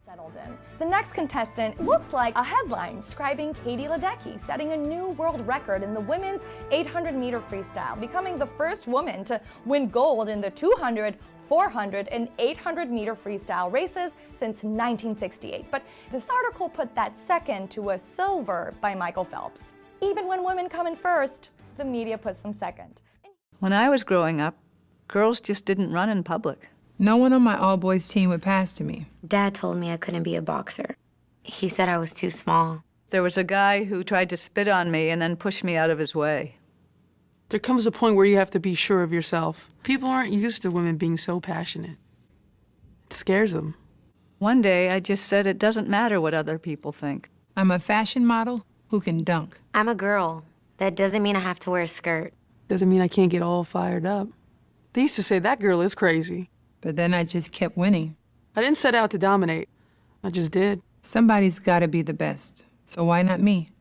settled in. The next contestant looks like a headline describing Katie Ledecky setting a new world record in the women's 800-meter freestyle, becoming the first woman to win gold in the 200, 400, and 800-meter freestyle races since 1968. But this article put that second to a silver by Michael Phelps. Even when women come in first, the media puts them second. When I was growing up, girls just didn't run in public. No one on my all-boys team would pass to me. Dad told me I couldn't be a boxer. He said I was too small. There was a guy who tried to spit on me and then push me out of his way. There comes a point where you have to be sure of yourself. People aren't used to women being so passionate. It scares them. One day, I just said it doesn't matter what other people think. I'm a fashion model who can dunk. I'm a girl. That doesn't mean I have to wear a skirt. Doesn't mean I can't get all fired up. They used to say, that girl is crazy. But then I just kept winning. I didn't set out to dominate. I just did. Somebody's got to be the best, so why not me?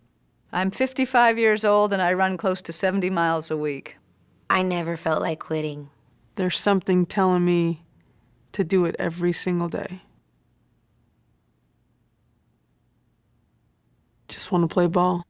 I'm 55 years old and I run close to 70 miles a week. I never felt like quitting. There's something telling me to do it every single day. Just want to play ball.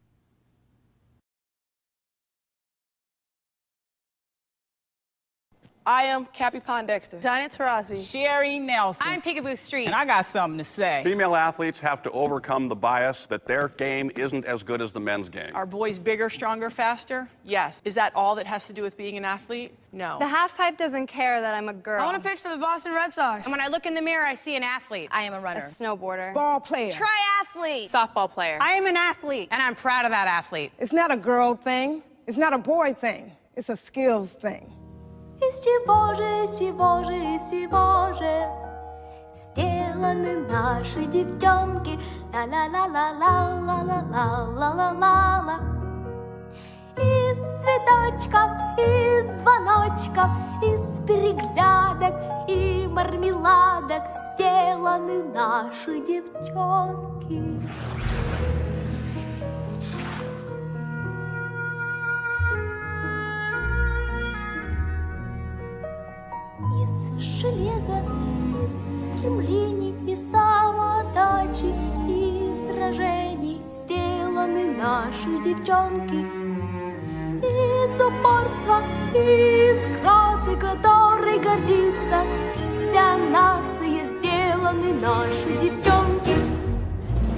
I am Cappy Pondexter. Diana Taurasi. Sherry Nelson. I'm Peekaboo Street. And I got something to say. Female athletes have to overcome the bias that their game isn't as good as the men's game. Are boys bigger, stronger, faster? Yes. Is that all that has to do with being an athlete? No. The half pipe doesn't care that I'm a girl. I want to pitch for the Boston Red Sox. And when I look in the mirror, I see an athlete. I am a runner. A snowboarder. Ball player. Triathlete. Softball player. I am an athlete. And I'm proud of that athlete. It's not a girl thing. It's not a boy thing. It's a skills thing. Сделаны наши девчонки, ла-ла-ла-ла-ла-ла-ла-ла-ла-ла. Из цветочков, из звоночков, из переглядок и мармеладок сделаны наши девчонки. Из железа, из стремлений, из самоотдачи, из сражений сделаны наши девчонки. Из упорства, из красы, которой гордится вся нация, сделаны наши девчонки.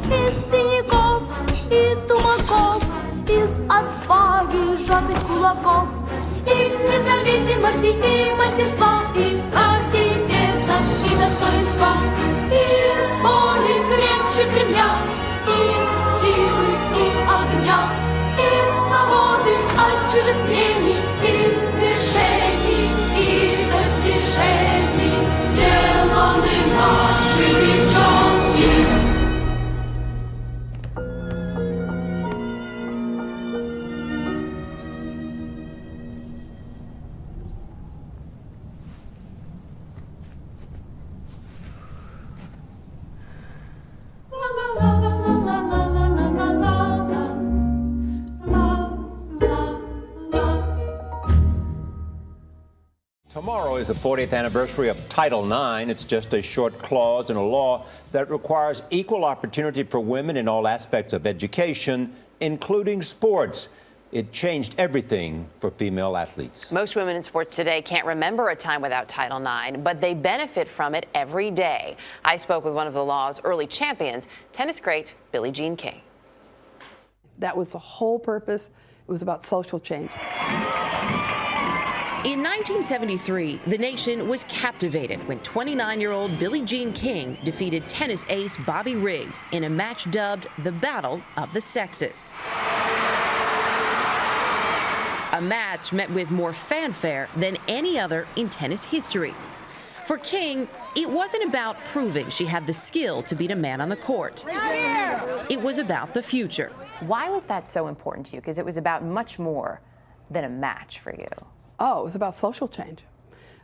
Из синяков и тумаков, из отваги сжатых кулаков, из независимости и мастерства, из страсти и сердца и достоинства, из воли крепче Кремля, из силы и огня, из свободы от чужих мнений, из свершений и достижений сделаны наши девчонки. Tomorrow is the 40th anniversary of Title IX. It's just a short clause in a law that requires equal opportunity for women in all aspects of education, including sports. It changed everything for female athletes. Most women in sports today can't remember a time without Title IX, but they benefit from it every day. I spoke with one of the law's early champions, tennis great Billie Jean King. That was the whole purpose. It was about social change. In 1973, the nation was captivated when 29-year-old Billie Jean King defeated tennis ace Bobby Riggs in a match dubbed the Battle of the Sexes. A match met with more fanfare than any other in tennis history. For King, it wasn't about proving she had the skill to beat a man on the court. It was about the future. Why was that so important to you? Because it was about much more than a match for you. Oh, it was about social change.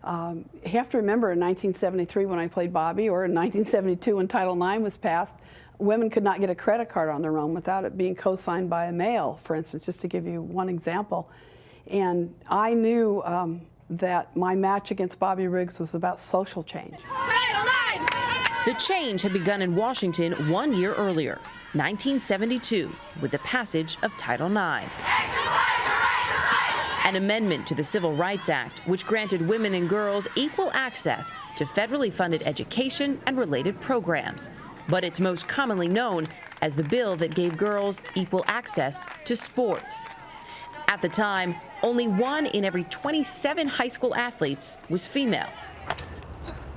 You have to remember in 1973 when I played Bobby, or in 1972 when Title IX was passed, women could not get a credit card on their own without it being co-signed by a male, for instance, just to give you one example. And I knew that my match against Bobby Riggs was about social change. Title IX! The change had begun in Washington 1 year earlier, 1972, with the passage of Title IX. An amendment to the Civil Rights Act, which granted women and girls equal access to federally funded education and related programs. But it's most commonly known as the bill that gave girls equal access to sports. At the time, only 1 in every 27 high school athletes was female.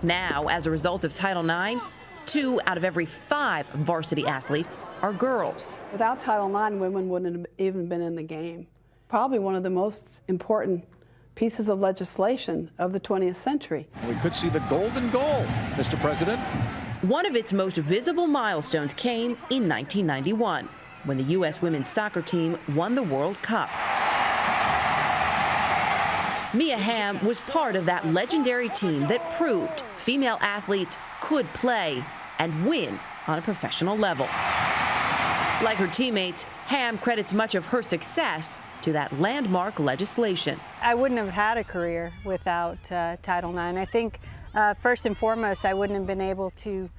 Now, as a result of Title IX, 2 out of every 5 varsity athletes are girls. Without Title IX, women wouldn't have even been in the game. Probably one of the most important pieces of legislation of the 20th century. We could see the golden goal, Mr. President. One of its most visible milestones came in 1991, when the U.S. women's soccer team won the World Cup. Mia Hamm was part of that legendary team that proved female athletes could play and win on a professional level. Like her teammates, Hamm credits much of her success to that landmark legislation. I wouldn't have had a career without Title IX. I think first and foremost, I wouldn't have been able to,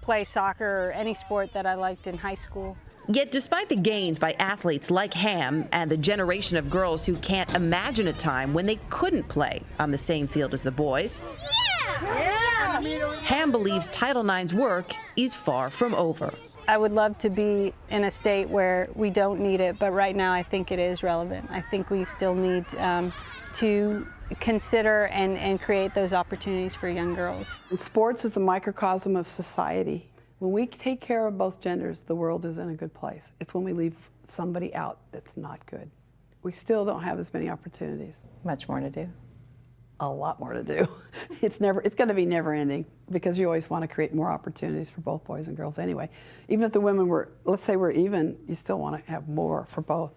play soccer or any sport that I liked in high school. Yet despite the gains by athletes like Hamm and the generation of girls who can't imagine a time when they couldn't play on the same field as the boys, Hamm believes Title IX's work is far from over. I would love to be in a state where we don't need it, but right now I think it is relevant. I think we still need to consider and create those opportunities for young girls. And sports is a microcosm of society. When we take care of both genders, the world is in a good place. It's when we leave somebody out that's not good. We still don't have as many opportunities. Much more to do. A lot more to do. It's going to be never ending because you always want to create more opportunities for both boys and girls anyway. Even if the women were, let's say we're even, you still want to have more for both.